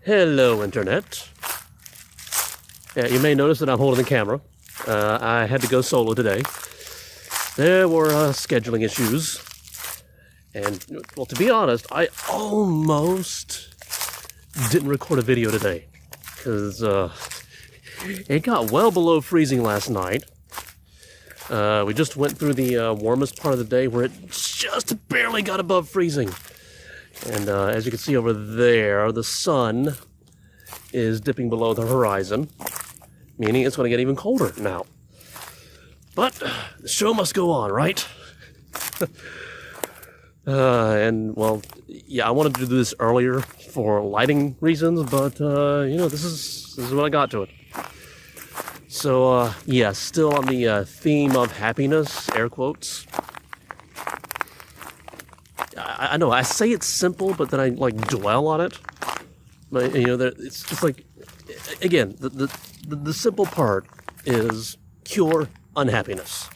Hello, Internet. Yeah, you may notice that I'm holding the camera. I had to go solo today. There were scheduling issues. And, well, to be honest, I almost didn't record a video today. Because it got well below freezing last night. We just went through the warmest part of the day where it just barely got above freezing. And as you can see over there, the sun is dipping below the horizon, meaning it's going to get even colder now. But the show must go on, right? And, well, yeah, I wanted to do this earlier for lighting reasons, but, you know, this is when I got to it. So, yeah, still on the theme of happiness, air quotes. I know, I say it's simple, but then I, like, dwell on it. But, you know, it's like, again, the simple part is cure unhappiness.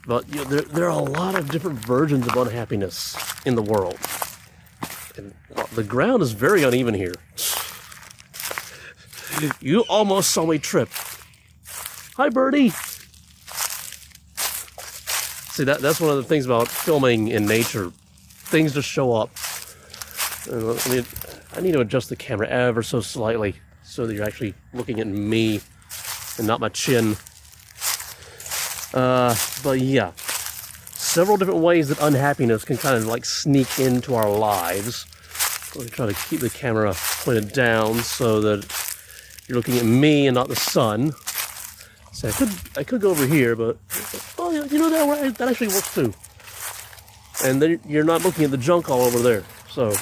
But, you know, there are a lot of different versions of unhappiness in the world. And the ground is very uneven here. You almost saw me trip. Hi, birdie! See, that's one of the things about filming in nature. Things just show up. I need to adjust the camera ever so slightly so that you're actually looking at me and not my chin. But yeah, several different ways that unhappiness can kind of like sneak into our lives. I'm going to try to keep the camera pointed down so that you're looking at me and not the sun. So I could go over here, but well, you know that actually works too. And then you're not looking at the junk all over there. So,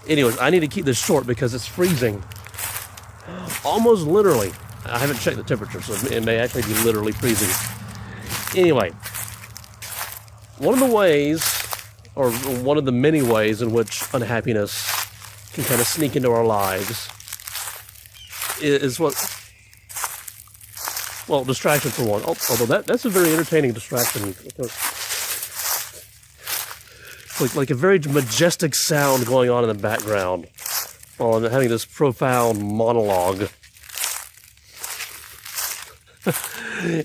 anyways, I need to keep this short because it's freezing. Almost literally. I haven't checked the temperature, so it may actually be literally freezing. Anyway, one of the ways, or one of the many ways in which unhappiness can kind of sneak into our lives is well, distraction for one. Although that's a very entertaining distraction. Like a very majestic sound going on in the background while I'm having this profound monologue.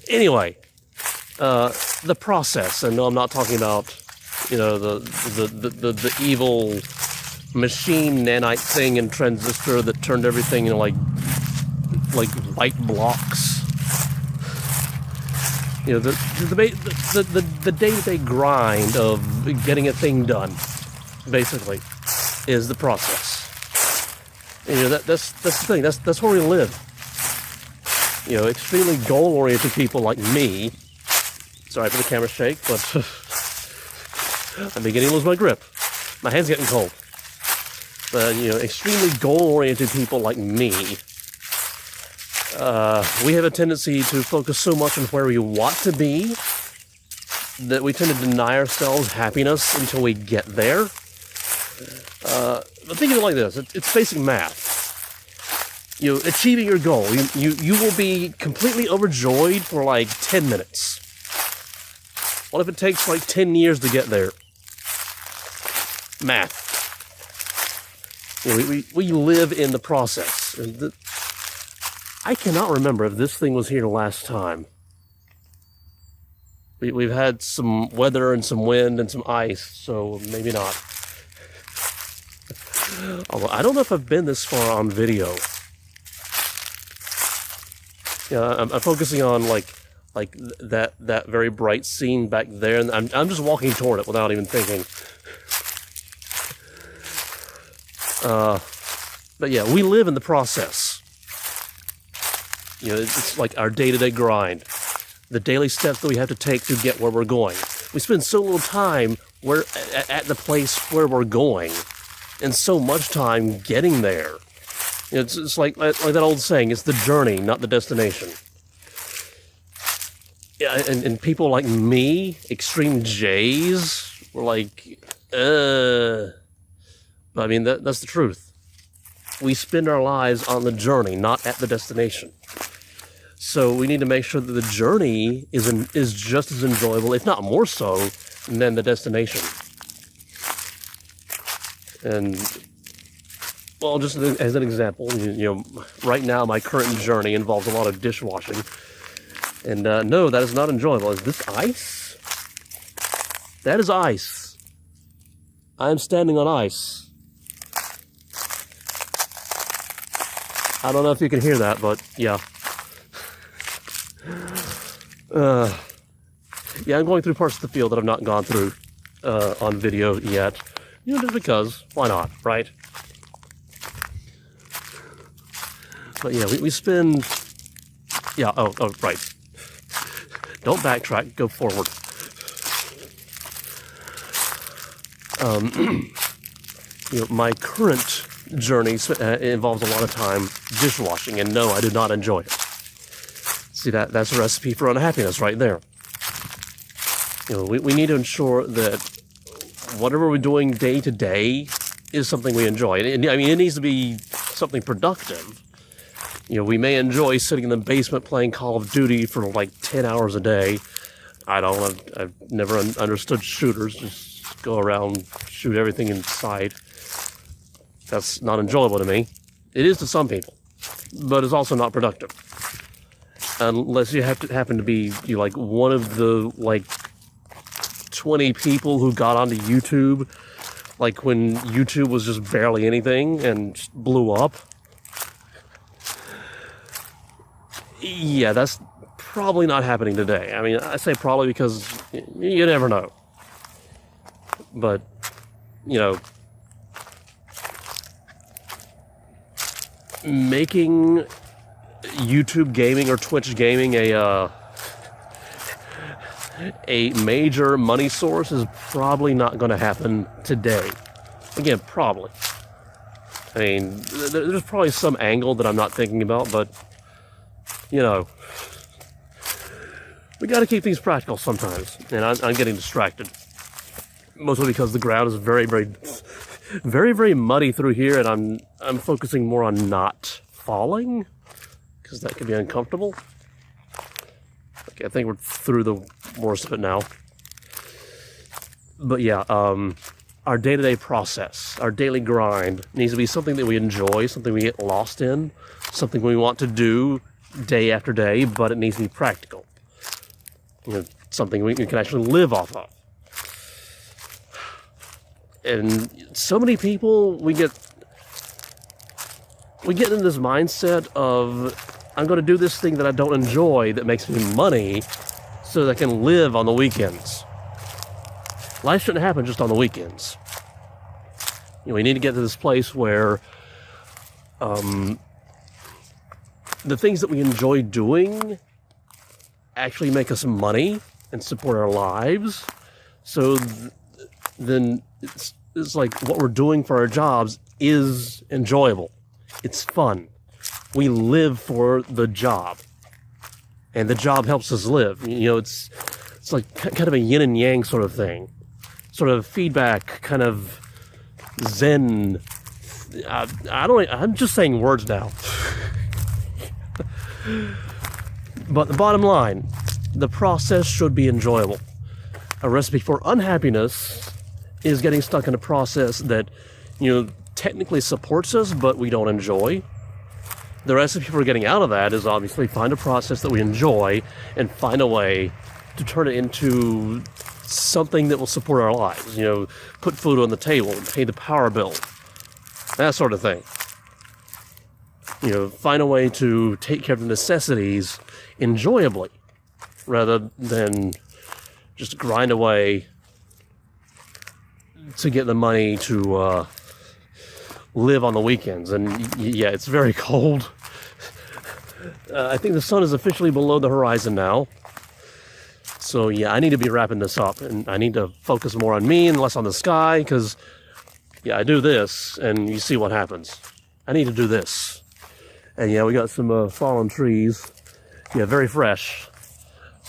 Anyway, the process, and no, I'm not talking about, you know, the evil machine nanite thing and transistor that turned everything into like white blocks. You know, the day-to-day grind of getting a thing done, basically, is the process. And, you know, that's the thing. That's where we live. You know, extremely goal-oriented people like me. Sorry for the camera shake, but I'm beginning to lose my grip. My hand's getting cold. But, you know, extremely goal-oriented people like me, we have a tendency to focus so much on where we want to be that we tend to deny ourselves happiness until we get there. But think of it like this. It's basic math. You know, achieving your goal, you will be completely overjoyed for like 10 minutes. What if it takes like 10 years to get there? Math. You know, we live in the process. And I cannot remember if this thing was here last time. We've had some weather and some wind and some ice, so maybe not. Although I don't know if I've been this far on video. Yeah, I'm focusing on like that very bright scene back there, and I'm just walking toward it without even thinking. But yeah, we live in the process. You know, it's like our day-to-day grind, the daily steps that we have to take to get where we're going. We spend so little time at the place where we're going, and so much time getting there. You know, it's like that old saying, it's the journey, not the destination. Yeah, and people like me, extreme J's, were like, But I mean, that's the truth. We spend our lives on the journey, not at the destination. So we need to make sure that the journey is just as enjoyable, if not more so, than the destination. And Well, just as an example, right now my current journey involves a lot of dishwashing. And no, that is not enjoyable. Is this ice? That is ice. I am standing on ice. I don't know if you can hear that, but yeah. Yeah, I'm going through parts of the field that I've not gone through on video yet. Just because, why not, right? But yeah, we spend... Yeah, oh, right. Don't backtrack, go forward. My current journey involves a lot of time dishwashing, and no, I do not enjoy it. See, that's a recipe for unhappiness right there. We need to ensure that whatever we're doing day to day is something we enjoy. I mean, it needs to be something productive. We may enjoy sitting in the basement playing Call of Duty for like 10 hours a day. I've never understood shooters. Just go around, shoot everything in sight. That's not enjoyable to me. It is to some people, but it's also not productive. Unless you happen to be like one of the like 20 people who got onto YouTube, like when YouTube was just barely anything and just blew up. Yeah, that's probably not happening today. I mean, I say probably because you never know. But, making YouTube gaming or Twitch gaming a major money source is probably not going to happen today. Again, probably. I mean, there's probably some angle that I'm not thinking about, but we got to keep things practical sometimes, and I'm getting distracted. Mostly because the ground is very, very, very, very muddy through here, and I'm focusing more on not falling, because that could be uncomfortable. Okay, I think we're through the worst of it now. But yeah, our day-to-day process, our daily grind needs to be something that we enjoy, something we get lost in, something we want to do day after day, but it needs to be practical. Something we can actually live off of. And so many people, we get in this mindset of, I'm going to do this thing that I don't enjoy that makes me money so that I can live on the weekends. Life shouldn't happen just on the weekends. We need to get to this place where the things that we enjoy doing actually make us money and support our lives. So then it's like what we're doing for our jobs is enjoyable. It's fun. We live for the job, and the job helps us live. It's like kind of a yin and yang sort of thing, sort of feedback, kind of Zen. I'm just saying words now. But the bottom line, the process should be enjoyable. A recipe for unhappiness is getting stuck in a process that, technically supports us, but we don't enjoy. The recipe for getting out of that is obviously find a process that we enjoy and find a way to turn it into something that will support our lives. Put food on the table, pay the power bill, that sort of thing. Find a way to take care of the necessities enjoyably, rather than just grind away to get the money to live on the weekends. And yeah, it's very cold. I think the sun is officially below the horizon now. So yeah, I need to be wrapping this up, and I need to focus more on me and less on the sky, because yeah, I do this and you see what happens. I need to do this. And yeah, we got some fallen trees. Yeah, very fresh.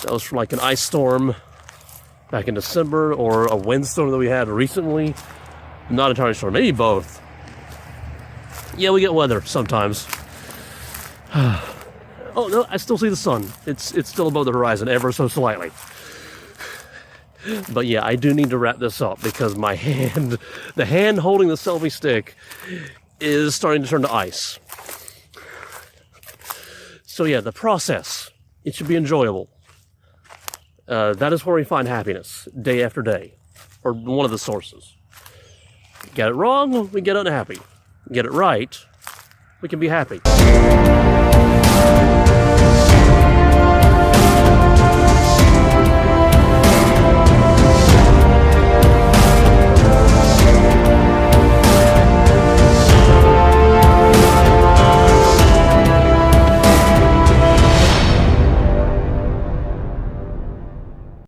That was from like an ice storm back in December, or a windstorm that we had recently. Not entirely sure, maybe both. Yeah, we get weather sometimes. Oh no, I still see the sun. It's still above the horizon, ever so slightly. But yeah, I do need to wrap this up, because my hand, the hand holding the selfie stick, is starting to turn to ice. So yeah, the process, it should be enjoyable. That is where we find happiness, day after day, or one of the sources. Get it wrong, we get unhappy. Get it right, we can be happy.